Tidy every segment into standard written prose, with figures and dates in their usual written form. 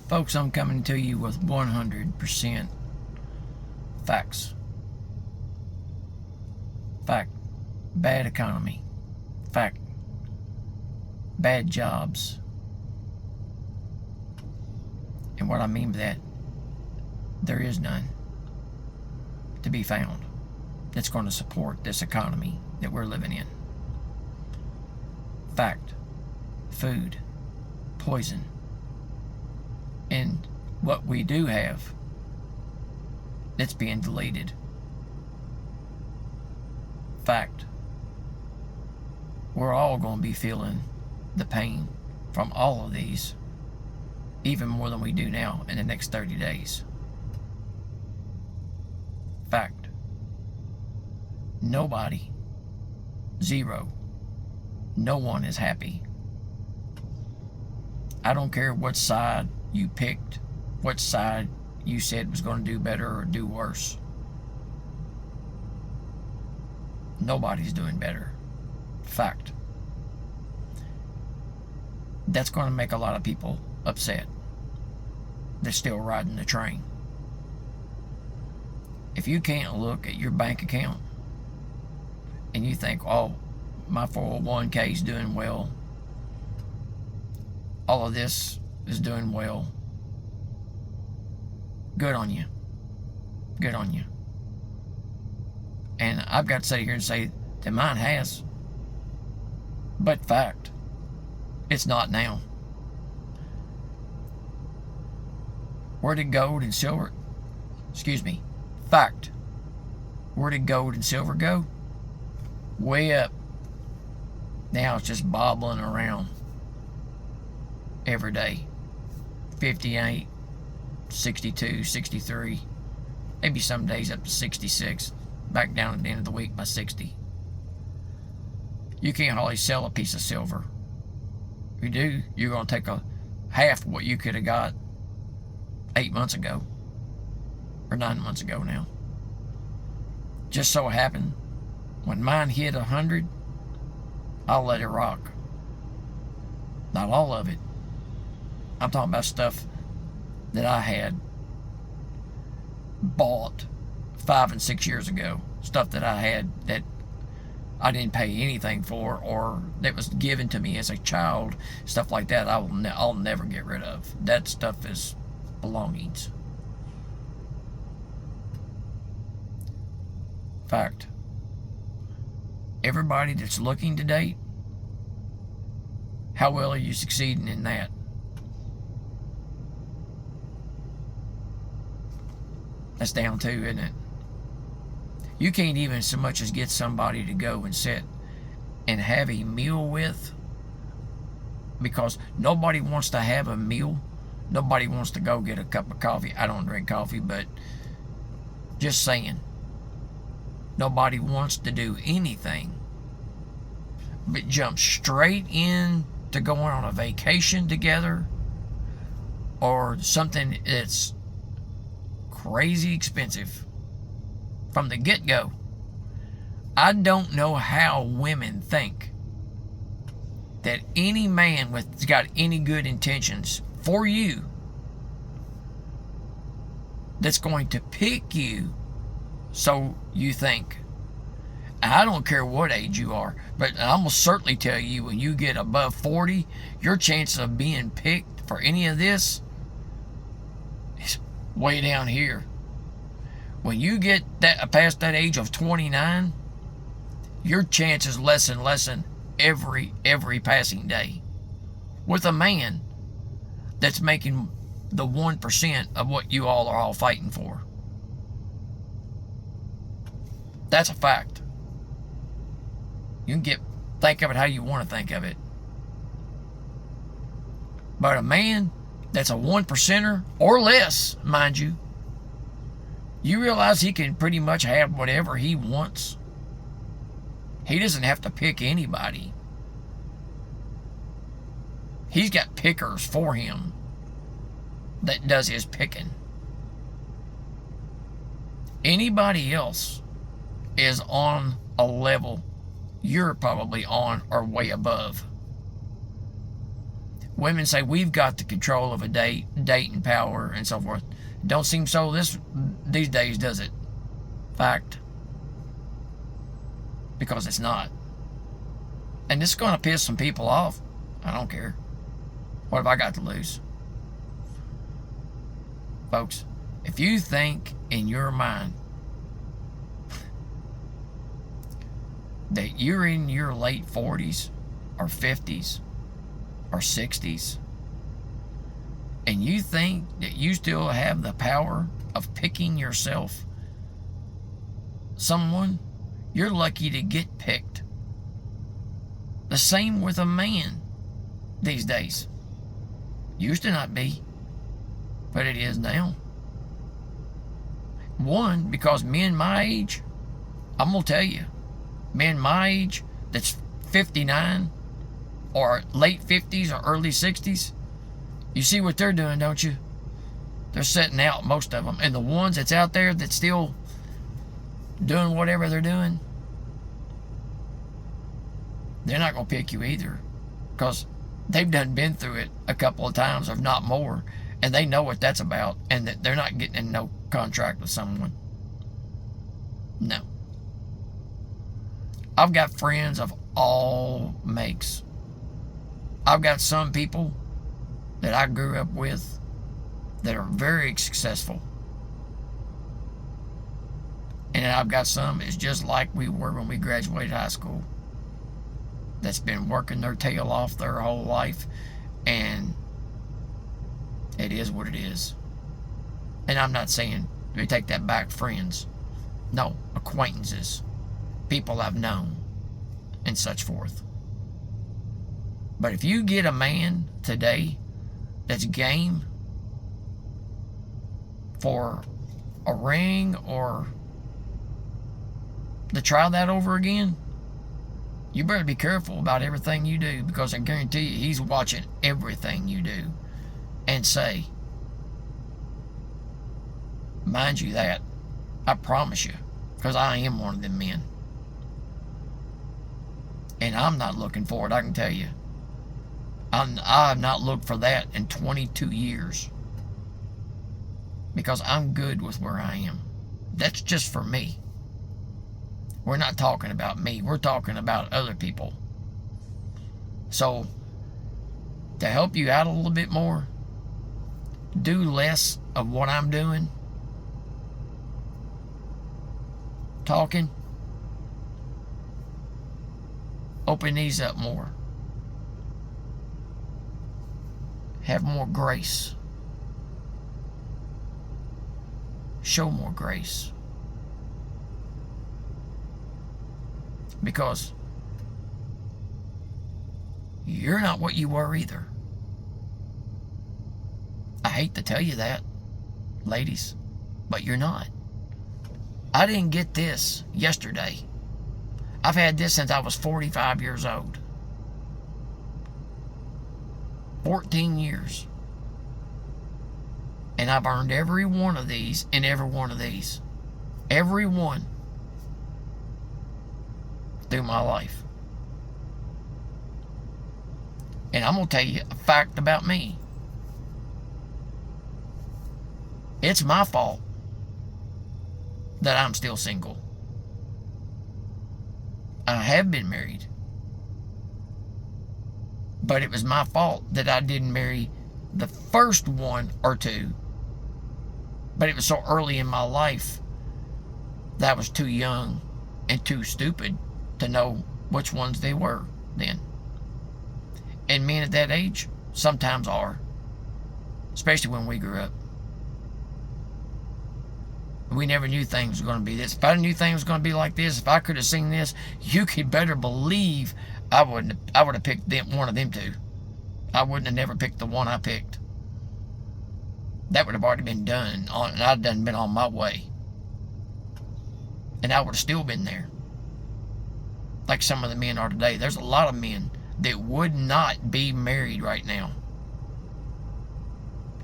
Folks, I'm coming to you with 100% facts. Fact, bad economy. Fact, bad jobs. And what I mean by that, there is none to be found that's going to support this economy that we're living in. Fact, food, poison. And what we do have, it's being deleted. Fact, we're all going to be feeling the pain from all of these, even more than we do now in the next 30 days. Fact, nobody, zero, no one is happy. I don't care what side you picked, what side you said was going to do better or do worse. Nobody's doing better. Fact. That's going to make a lot of people upset. They're still riding the train. If you can't look at your bank account and you think, oh, my 401k is doing well, all of this is doing well, good on you. Good on you. And I've got to sit here and say that mine has. But fact, it's not now. Where did gold and silver, fact, where did gold and silver go? Way up. Now it's just bobbling around every day. 58, 62, 63, maybe some days up to 66, back down at the end of the week by 60. You can't hardly sell a piece of silver. If you do, you're going to take a half what you could have got 8 months ago, or 9 months ago now. Just so happened, when mine hit 100, I'll let it rock. Not all of it. I'm talking about stuff that I had bought 5 and 6 years ago. Stuff that I had that I didn't pay anything for, or that was given to me as a child. Stuff like that I'll never get rid of. That stuff is belongings. Fact. Everybody that's looking to date, how well are you succeeding in that? That's down to, isn't it? You can't even so much as get somebody to go and sit and have a meal with, because nobody wants to have a meal. Nobody wants to go get a cup of coffee. I don't drink coffee, but just saying. Nobody wants to do anything but jump straight in to going on a vacation together, or something that's crazy expensive from the get-go. I don't know how women think that any man with's got any good intentions for you that's going to pick you. So you think. I don't care what age you are, but I'm going to certainly tell you, when you get above 40, your chances of being picked for any of this is way down here. When you get that past that age of 29, your chance is less and less every passing day. With a man that's making the 1% of what you all are all fighting for. That's a fact. You can think of it how you want to think of it. But a man that's a 1%er or less, mind you, you realize he can pretty much have whatever he wants. He doesn't have to pick anybody. He's got pickers for him that does his picking. Anybody else is on a level you're probably on or way above. Women say we've got the control of a date and power and so forth. Don't seem so these days, does it? Fact. Because it's not. And this is going to piss some people off. I don't care. What have I got to lose? Folks, if you think in your mind that you're in your late 40s or 50s or 60s and you think that you still have the power of picking yourself someone, you're lucky to get picked. The same with a man these days. Used to not be, but it is now. One, because men my age, I'm going to tell you, men my age that's 59 or late 50s or early 60s, you see what they're doing, don't you? They're setting out, most of them. And the ones that's out there that's still doing whatever they're doing, they're not going to pick you either, because they've done been through it a couple of times, if not more, and they know what that's about, and that they're not getting in no contract with someone. No. I've got friends of all makes. I've got some people that I grew up with that are very successful. And I've got some that's just like we were when we graduated high school, that's been working their tail off their whole life, and it is what it is. And I'm not saying, let me take that back, friends. No, acquaintances, people I've known, and such forth. But if you get a man today that's game for a ring or to try that over again, you better be careful about everything you do, because I guarantee you he's watching everything you do and say. Mind you that. I promise you, because I am one of them men. And I'm not looking for it, I can tell you. I have not looked for that in 22 years. Because I'm good with where I am. That's just for me. We're not talking about me. We're talking about other people. So, to help you out a little bit more, do less of what I'm doing. Talking. Open these up more. Have more grace. Show more grace. Because you're not what you were either. I hate to tell you that, ladies, but you're not. I didn't get this yesterday. I've had this since I was 45 years old. 14 years. And I've earned every one of these and every one of these. Every one. Through my life. And I'm going to tell you a fact about me. It's my fault that I'm still single. I have been married. But it was my fault that I didn't marry the first one or two. But it was so early in my life that I was too young and too stupid to know which ones they were then. And men at that age sometimes are. Especially when we grew up. We never knew things were going to be this. If I knew things were going to be like this, if I could have seen this, you could better believe I would have picked one of them two. I wouldn't have never picked the one I picked. That would have already been done, and I'd done been on my way. And I would have still been there. Like some of the men are today. There's a lot of men that would not be married right now.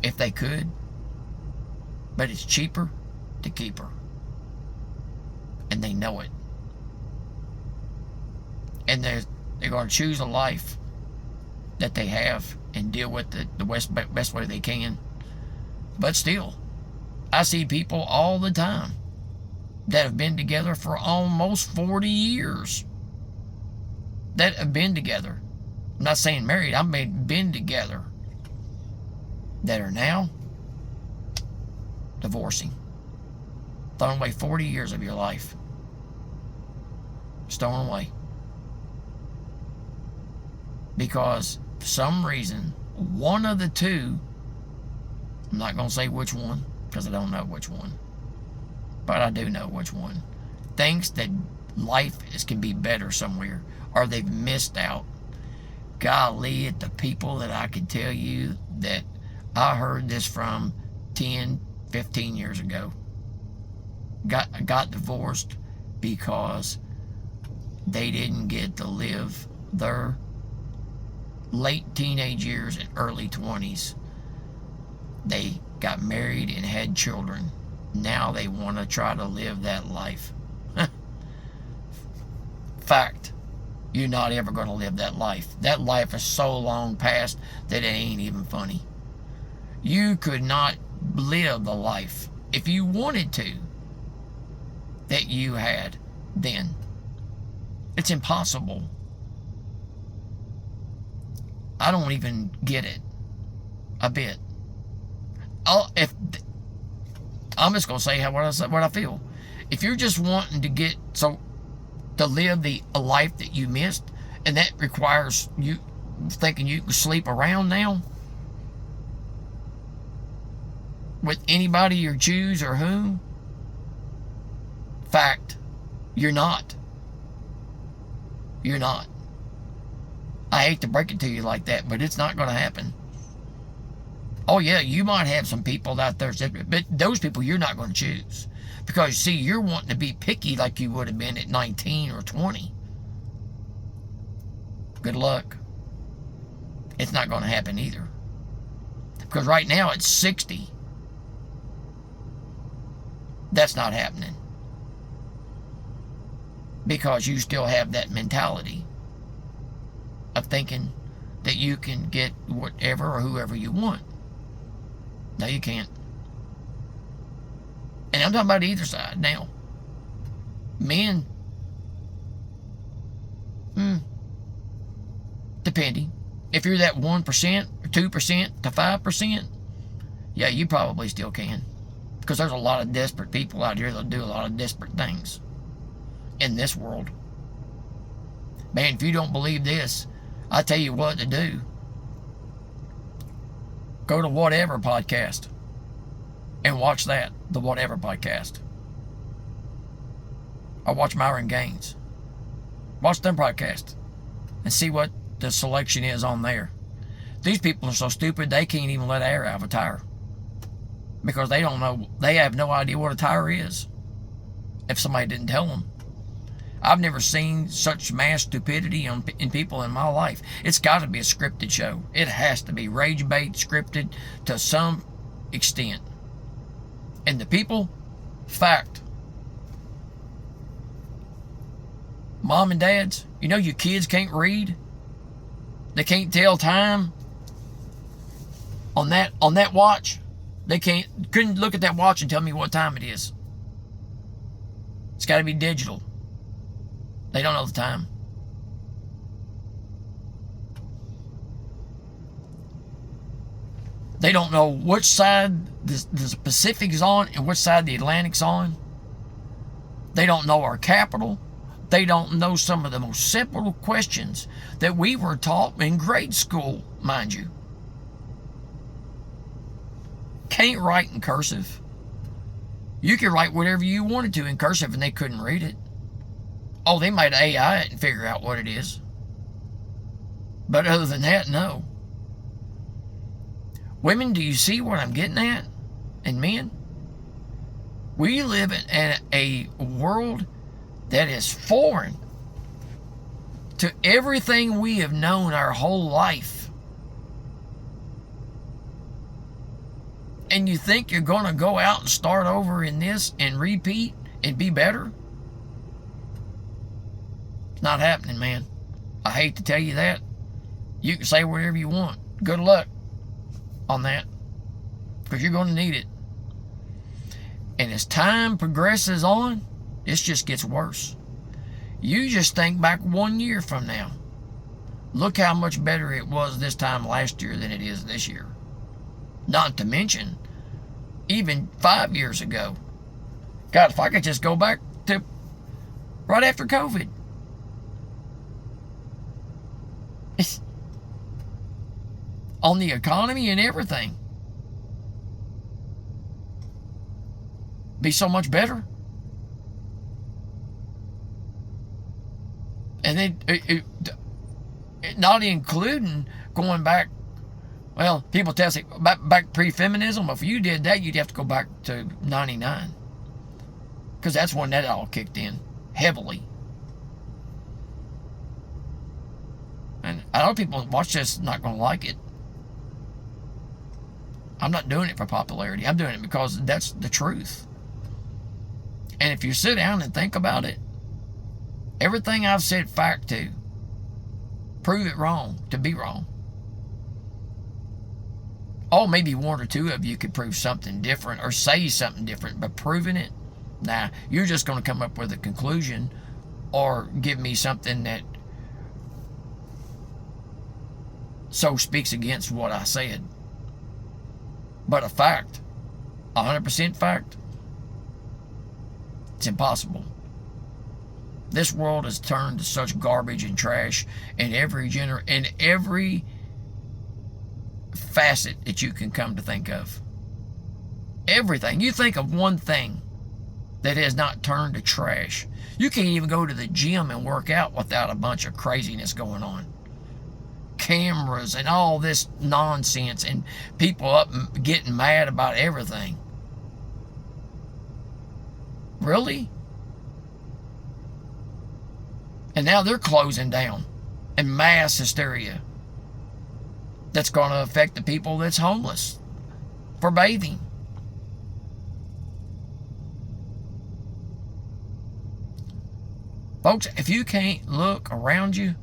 If they could. But it's cheaper to keep her. And they know it. And they're going to choose a life that they have and deal with it the best way they can. But still, I see people all the time that have been together for almost 40 years. That have been together. I'm not saying married, I mean been together. That are now divorcing. Throwing away 40 years of your life. Stolen away. Because for some reason, one of the two, I'm not going to say which one, because I don't know which one, but I do know which one, thinks that life can be better somewhere, or they've missed out. Golly, at the people that I could tell you that I heard this from 10, 15 years ago, got divorced because they didn't get to live their late teenage years and early 20s. They got married and had children. Now they want to try to live that life. Fact, you're not ever going to live that life. That life is so long past that it ain't even funny. You could not live the life, if you wanted to, that you had then. It's impossible. I don't even get it a bit. I'm just gonna say what I feel. If you're just wanting to live a life that you missed, and that requires you thinking you can sleep around now with anybody you choose or whom, fact, you're not. You're not. I hate to break it to you like that, but it's not going to happen. Oh yeah, you might have some people out there, but those people you're not going to choose. Because, see, you're wanting to be picky like you would have been at 19 or 20. Good luck. It's not going to happen either. Because right now it's 60. That's not happening. Because you still have that mentality of thinking that you can get whatever or whoever you want. No, you can't. And I'm talking about either side now. Men, depending. If you're that 1% or 2% to 5%, yeah, you probably still can. Because there's a lot of desperate people out here that do a lot of desperate things in this world. Man, if you don't believe this, I tell you what to do. Go to Whatever Podcast and watch that, the Whatever Podcast. Or watch Myron Gaines. Watch them podcasts and see what the selection is on there. These people are so stupid they can't even let air out of a tire. Because they don't know, they have no idea what a tire is. If somebody didn't tell them. I've never seen such mass stupidity in people in my life. It's got to be a scripted show. It has to be rage bait scripted to some extent. And the people, fact. Mom and dads, you know your kids can't read? They can't tell time on that watch. They couldn't look at that watch and tell me what time it is. It's got to be digital. They don't know the time. They don't know which side the Pacific is on and which side the Atlantic's on. They don't know our capital. They don't know some of the most simple questions that we were taught in grade school, mind you. Can't write in cursive. You can write whatever you wanted to in cursive and they couldn't read it. Oh, they might AI it and figure out what it is. But other than that, no. Women, do you see what I'm getting at? And men? We live in a world that is foreign to everything we have known our whole life. And you think you're going to go out and start over in this and repeat and be better? It's not happening, man. I hate to tell you that. You can say whatever you want. Good luck on that, because you're going to need it. And as time progresses on, this just gets worse. You just think back 1 year from now. Look how much better it was this time last year than it is this year. Not to mention, even 5 years ago. God, if I could just go back to right after COVID. It's on the economy and everything. Be so much better. And then not including going back, well, people tell us back pre-feminism. If you did that, you'd have to go back to 99. Because that's when that all kicked in heavily. And a lot of people watch this not going to like it. I'm not doing it for popularity. I'm doing it because that's the truth. And if you sit down and think about it, everything I've said fact to, prove it wrong to be wrong. Oh, maybe one or two of you could prove something different or say something different, but proving it, nah, you're just going to come up with a conclusion or give me something that so speaks against what I said. But a fact, 100% fact, it's impossible. This world has turned to such garbage and trash in every facet that you can come to think of. Everything. You think of one thing that has not turned to trash. You can't even go to the gym and work out without a bunch of craziness going on. Cameras and all this nonsense and people up getting mad about everything. Really? And now they're closing down and mass hysteria that's going to affect the people that's homeless for bathing. Folks, if you can't look around you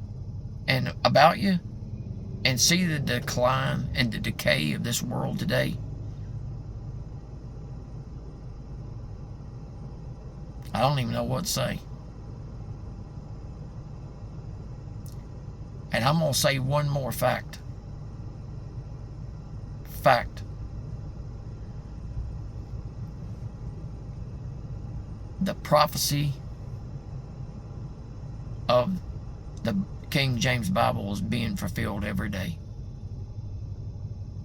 and about you and see the decline and the decay of this world today, I don't even know what to say. And I'm going to say one more fact. Fact. The prophecy of the King James Bible is being fulfilled every day.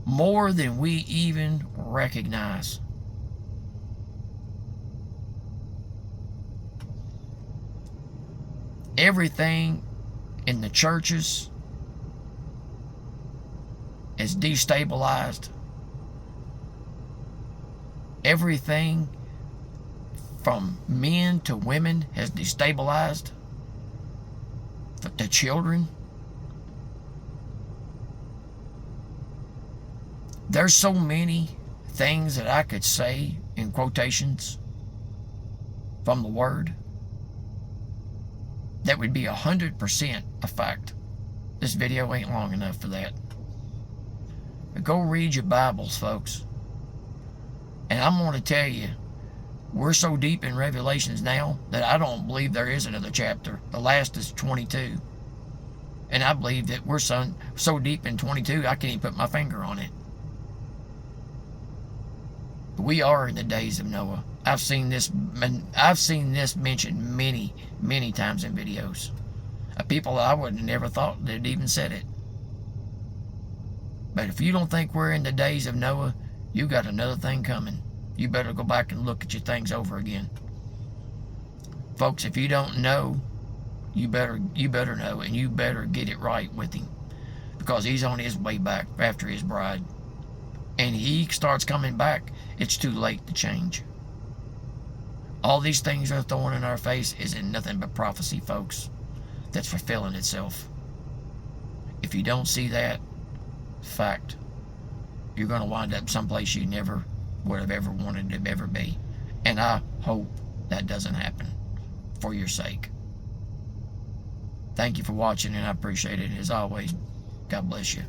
More than we even recognize. Everything in the churches is destabilized. Everything from men to women has destabilized. The children. There's so many things that I could say in quotations from the Word that would be 100% a fact. This video ain't long enough for that. But go read your Bibles, folks. And I'm going to tell you, we're so deep in Revelations now that I don't believe there is another chapter. The last is 22. And I believe that we're so deep in 22, I can't even put my finger on it. We are in the days of Noah. I've seen this mentioned many, many times in videos of people that I would have never thought that even said it. But if you don't think we're in the days of Noah, you got another thing coming. You better go back and look at your things over again. Folks, if you don't know, you better know, and you better get it right with him, because he's on his way back after his bride. And he starts coming back, it's too late to change. All these things are thrown in our face isn't nothing but prophecy, folks, that's fulfilling itself. If you don't see that, fact, you're going to wind up someplace you never would have ever wanted to ever be. And I hope that doesn't happen for your sake. Thank you for watching, and I appreciate it as always. God bless you.